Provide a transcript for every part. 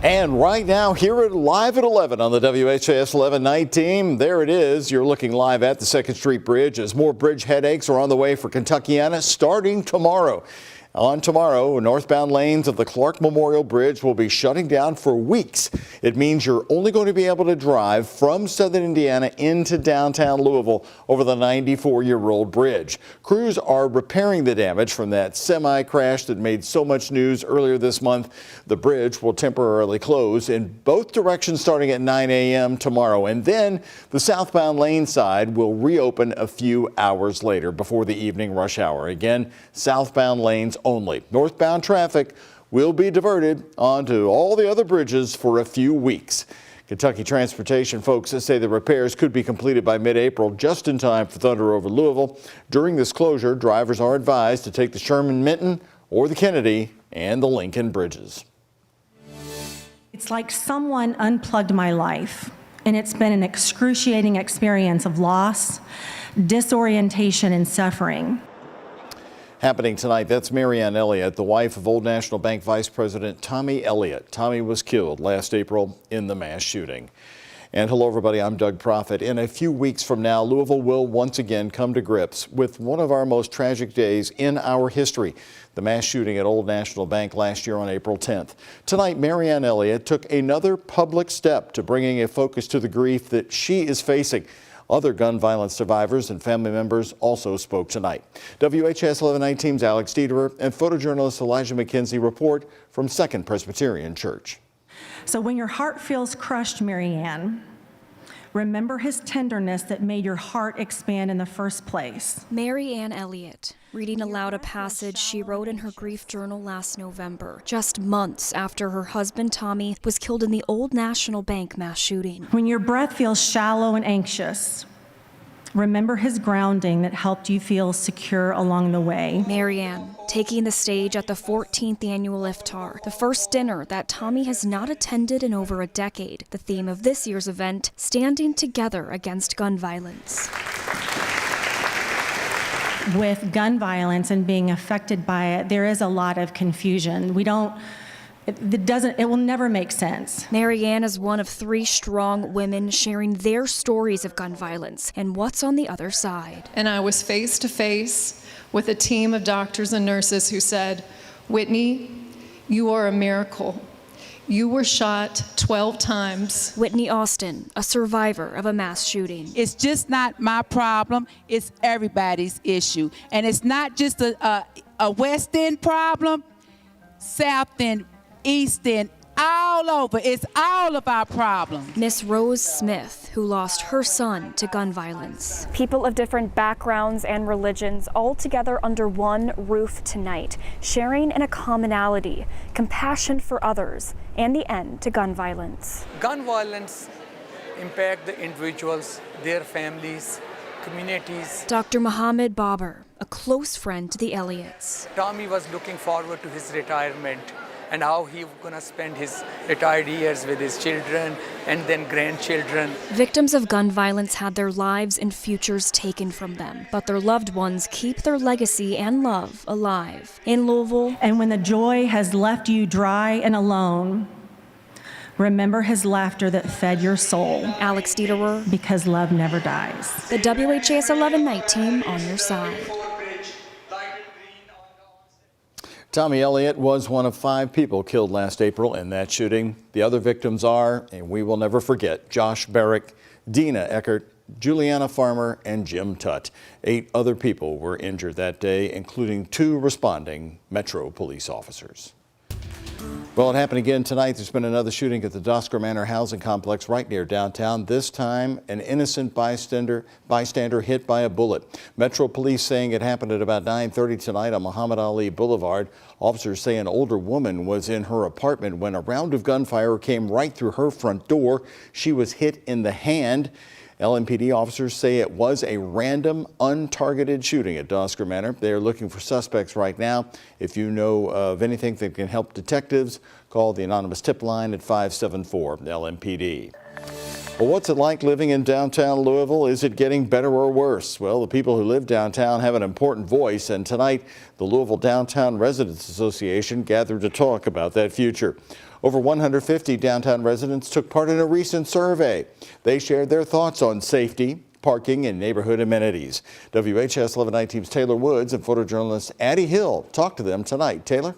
And right now, here at Live at 11 on the WHAS 11 night team, there it is. You're looking live at the 2nd Street Bridge as more bridge headaches are on the way for Kentuckiana starting tomorrow. On tomorrow, northbound lanes of the Clark Memorial Bridge will be shutting down for weeks. It means you're only going to be able to drive from southern Indiana into downtown Louisville over the 94-year-old bridge. Crews are repairing the damage from that semi-crash that made so much news earlier this month. The bridge will temporarily close in both directions starting at 9 a.m. tomorrow, and then the southbound lane side will reopen a few hours later before the evening rush hour. Again, southbound lanes only. Northbound traffic will be diverted onto all the other bridges for a few weeks. Kentucky Transportation folks say the repairs could be completed by mid-April, just in time for thunder over Louisville. During this closure, drivers are advised to take the Sherman-Minton or the Kennedy and the Lincoln bridges. It's like someone unplugged my life, and it's been an excruciating experience of loss, disorientation, and suffering. Happening tonight, that's Marianne Elliott, the wife of Old National Bank Vice President Tommy Elliott. Tommy was killed last April in the mass shooting. And hello, everybody. I'm Doug Proffitt. In a few weeks from now, Louisville will once again come to grips with one of our most tragic days in our history, the mass shooting at Old National Bank last year on April 10th. Tonight, Marianne Elliott took another public step to bringing a focus to the grief that she is facing. Other gun violence survivors and family members also spoke tonight. WHAS 11 night team's Alex Dker and photojournalist Elijah McKenzie report from Second Presbyterian Church. So when your heart feels crushed, Marianne, remember his tenderness that made your heart expand in the first place. Marianne Elliott, reading aloud a passage she wrote in her grief journal last November, just months after her husband Tommy was killed in the Old National Bank mass shooting. When your breath feels shallow and anxious, remember his grounding that helped you feel secure along the way. Marianne, taking the stage at the 14th annual Iftar, the first dinner that Tommy has not attended in over a decade. The theme of this year's event, Standing Together Against Gun Violence. With gun violence and being affected by it, there is a lot of confusion. It will never make sense. Marianne is one of 3 strong women sharing their stories of gun violence and what's on the other side. And I was face to face with a team of doctors and nurses who said, "Whitney, you are a miracle. You were shot 12 times. Whitney Austin, a survivor of a mass shooting. It's just not my problem, it's everybody's issue. And it's not just a West End problem, South End, East End, all over. It's all of our problems. Miss Rose Smith, who lost her son to gun violence. People of different backgrounds and religions all together under one roof tonight, sharing in a commonality, compassion for others, and the end to gun violence. Gun violence impacts the individuals, their families, communities. Dr. Mohammed Babar, a close friend to the Elliots. Tommy was looking forward to his retirement and how he was going to spend his retired years with his children and then grandchildren. Victims of gun violence had their lives and futures taken from them, but their loved ones keep their legacy and love alive. In Louisville, and when the joy has left you dry and alone, remember his laughter that fed your soul. Alex Dker, because love never dies. The WHAS 11 night team on your side. Tommy Elliott was one of 5 people killed last April in that shooting. The other victims are, and we will never forget, Josh Barrick, Dina Eckert, Juliana Farmer, and Jim Tutt. 8 other people were injured that day, including 2 responding Metro police officers. Well, it happened again tonight. There's been another shooting at the Dker Manor housing complex right near downtown. This time, an innocent bystander hit by a bullet. Metro police saying it happened at about 9:30 tonight on Muhammad Ali Boulevard. Officers say an older woman was in her apartment when a round of gunfire came right through her front door. She was hit in the hand. LMPD officers say it was a random, untargeted shooting at Dker Manor. They are looking for suspects right now. If you know of anything that can help detectives, call the anonymous tip line at 574 LMPD. Well, what's it like living in downtown Louisville? Is it getting better or worse? Well, the people who live downtown have an important voice, and tonight the Louisville Downtown Residents Association gathered to talk about that future. Over 150 downtown residents took part in a recent survey. They shared their thoughts on safety, parking, and neighborhood amenities. WHAS 11 Night Team's Taylor Woods and photojournalist Addie Hill talked to them tonight. Taylor?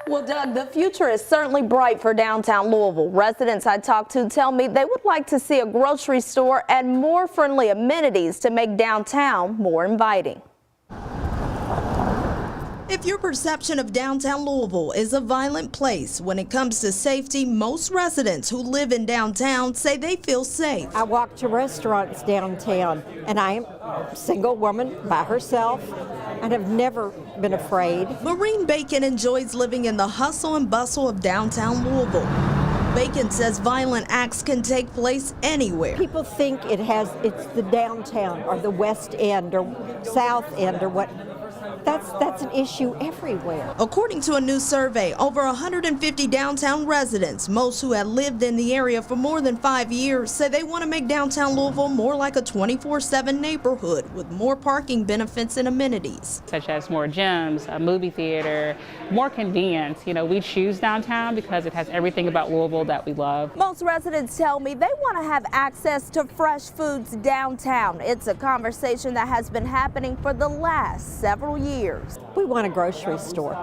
Well, Doug, the future is certainly bright for downtown Louisville. Residents I talked to tell me they would like to see a grocery store and more friendly amenities to make downtown more inviting. If your perception of downtown Louisville is a violent place when it comes to safety, most residents who live in downtown say they feel safe. I walk to restaurants downtown, and I am a single woman by herself and have never been afraid. Maureen Bacon enjoys living in the hustle and bustle of downtown Louisville. Bacon says violent acts can take place anywhere. People think it's the downtown or the West End or South End or what. That's an issue everywhere. According to a new survey, over 150 downtown residents, most who have lived in the area for more than 5 years, say they want to make downtown Louisville more like a 24/7 neighborhood with more parking benefits and amenities. Such as more gyms, a movie theater, more convenience. You know, we choose downtown because it has everything about Louisville that we love. Most residents tell me they want to have access to fresh foods downtown. It's a conversation that has been happening for the last several years. We want a grocery store.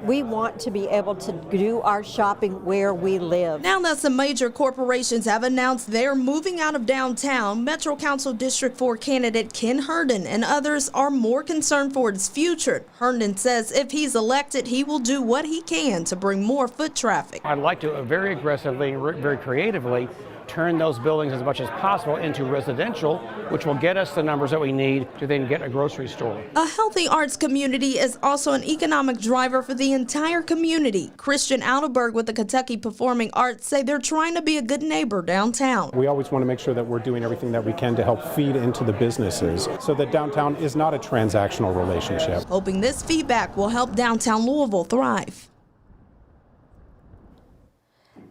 We want to be able to do our shopping where we live. Now that some major corporations have announced they're moving out of downtown, Metro Council District 4 candidate Ken Herndon and others are more concerned for its future. Herndon says if he's elected, he will do what he can to bring more foot traffic. I'd like to very aggressively, very creatively turn those buildings as much as possible into residential, which will get us the numbers that we need to then get a grocery store. A healthy arts community is also an economic driver for the entire community. Christian Alderberg with the Kentucky Performing Arts say they're trying to be a good neighbor downtown. We always want to make sure that we're doing everything that we can to help feed into the businesses so that downtown is not a transactional relationship. Hoping this feedback will help downtown Louisville thrive.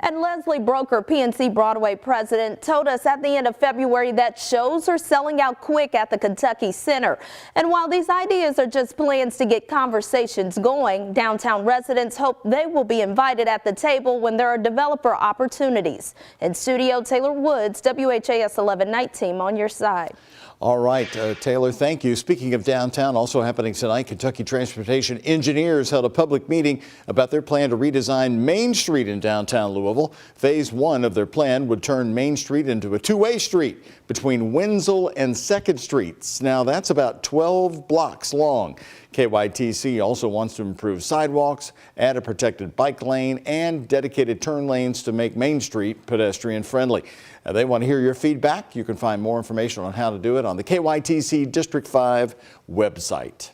And Leslie Broker, PNC Broadway president, told us at the end of February that shows are selling out quick at the Kentucky Center. And while these ideas are just plans to get conversations going, downtown residents hope they will be invited at the table when there are developer opportunities. In studio, Taylor Woods, WHAS 11 Night Team on your side. All right, Taylor, thank you. Speaking of downtown, also happening tonight, Kentucky Transportation Engineers held a public meeting about their plan to redesign Main Street in downtown Louisville. Phase 1 of their plan would turn Main Street into a two-way street between Wenzel and 2nd Streets. Now, that's about 12 blocks long. KYTC also wants to improve sidewalks, add a protected bike lane, and dedicated turn lanes to make Main Street pedestrian friendly. Now, they want to hear your feedback. You can find more information on how to do it on the KYTC District 5 website.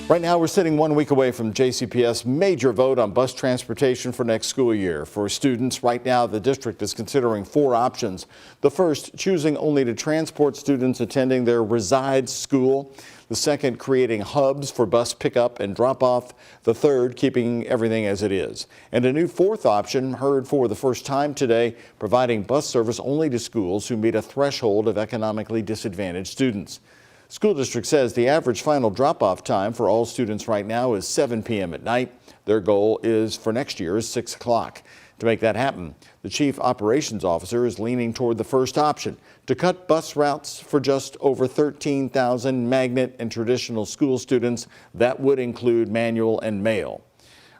Right now, we're sitting 1 week away from JCPS' major vote on bus transportation for next school year. For students, right now, the district is considering 4 options. The first, choosing only to transport students attending their reside school. The second, creating hubs for bus pickup and drop-off. The third, keeping everything as it is. And a new 4th option, heard for the first time today, providing bus service only to schools who meet a threshold of economically disadvantaged students. School district says the average final drop-off time for all students right now is 7 p.m. at night. Their goal is for next year is 6 o'clock. To make that happen, the chief operations officer is leaning toward the first option, to cut bus routes for just over 13,000 magnet and traditional school students. That would include manual and mail.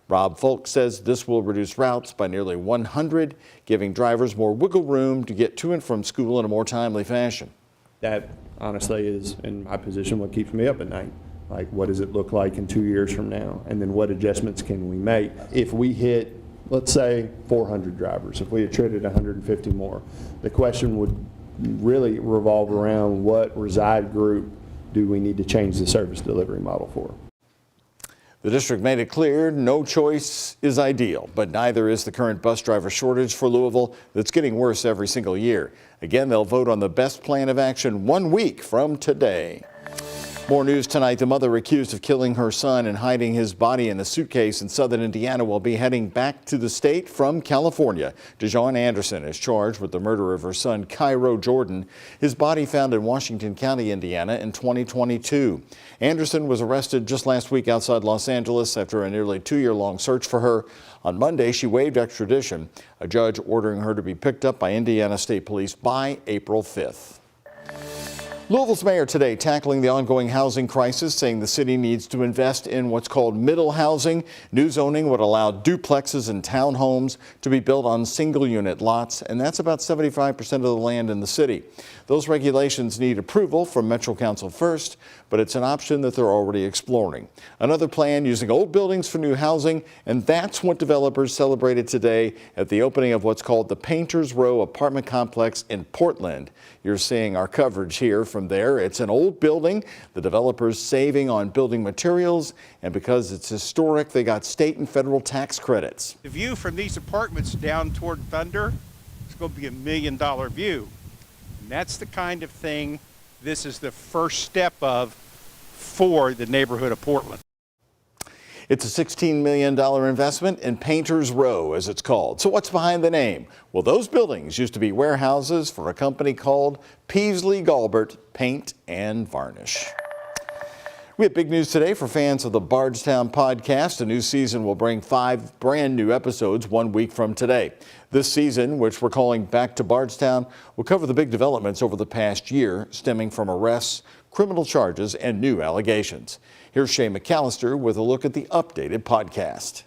Rob Folk says this will reduce routes by nearly 100, giving drivers more wiggle room to get to and from school in a more timely fashion. That honestly is, in my position, what keeps me up at night. Like, what does it look like in 2 years from now? And then what adjustments can we make? If we hit, let's say, 400 drivers, if we attributed 150 more, the question would really revolve around what reside group do we need to change the service delivery model for. The district made it clear no choice is ideal, but neither is the current bus driver shortage for Louisville that's getting worse every single year. Again, they'll vote on the best plan of action 1 week from today. More news tonight. The mother accused of killing her son and hiding his body in a suitcase in southern Indiana will be heading back to the state from California. Dejon Anderson is charged with the murder of her son, Cairo Jordan. His body found in Washington County, Indiana in 2022. Anderson was arrested just last week outside Los Angeles after a nearly 2-year-long search for her. On Monday, she waived extradition, a judge ordering her to be picked up by Indiana State Police by April 5th. Louisville's mayor today tackling the ongoing housing crisis, saying the city needs to invest in what's called middle housing. New zoning would allow duplexes and townhomes to be built on single-unit lots, and that's about 75% of the land in the city. Those regulations need approval from Metro Council first, but it's an option that they're already exploring. Another plan using old buildings for new housing, and that's what developers celebrated today at the opening of what's called the Painters Row apartment complex in Portland. You're seeing our coverage here from there. It's an old building. The developers saving on building materials, and because it's historic, they got state and federal tax credits. The view from these apartments down toward Thunder is going to be $1 million view. And that's the kind of thing this is the first step of for the neighborhood of Portland. It's a $16 million investment in Painters Row, as it's called. So what's behind the name? Well, those buildings used to be warehouses for a company called Peasley Galbert Paint and Varnish. We have big news today for fans of the Bargetown Podcast. A new season will bring 5 brand new episodes 1 week from today. This season, which we're calling Back to Bargetown, will cover the big developments over the past year stemming from arrests, criminal charges, and new allegations. Here's Shay McAllister with a look at the updated podcast.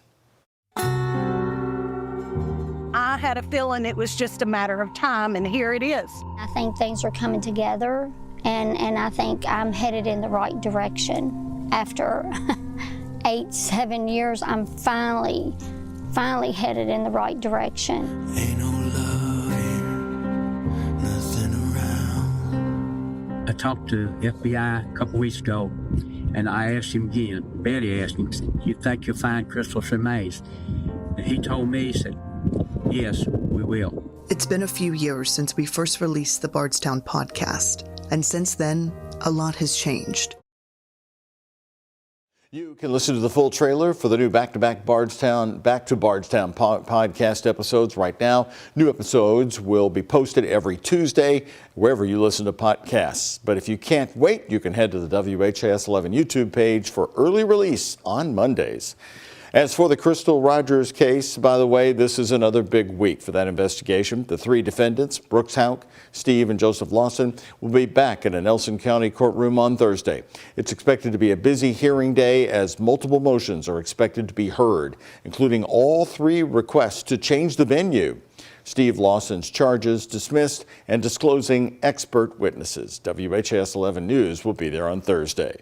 I had a feeling it was just a matter of time, and here it is. I think things are coming together, and I think I'm headed in the right direction. After 7 years, I'm finally headed in the right direction. Ain't no love here, nothing around. I talked to FBI a couple weeks ago, and I asked him again. Betty asked him, "Do you think you'll find Christopher Mays?" And he told me, he said, "Yes, we will." It's been a few years since we first released the Bargetown Podcast, and since then, a lot has changed. You can listen to the full trailer for the new Back to Bargetown podcast episodes right now. New episodes will be posted every Tuesday, wherever you listen to podcasts. But if you can't wait, you can head to the WHAS11 YouTube page for early release on Mondays. As for the Crystal Rogers case, by the way, this is another big week for that investigation. The 3 defendants, Brooks Hauk, Steve, and Joseph Lawson, will be back in a Nelson County courtroom on Thursday. It's expected to be a busy hearing day as multiple motions are expected to be heard, including all 3 requests to change the venue. Steve Lawson's charges dismissed and disclosing expert witnesses. WHAS 11 News will be there on Thursday.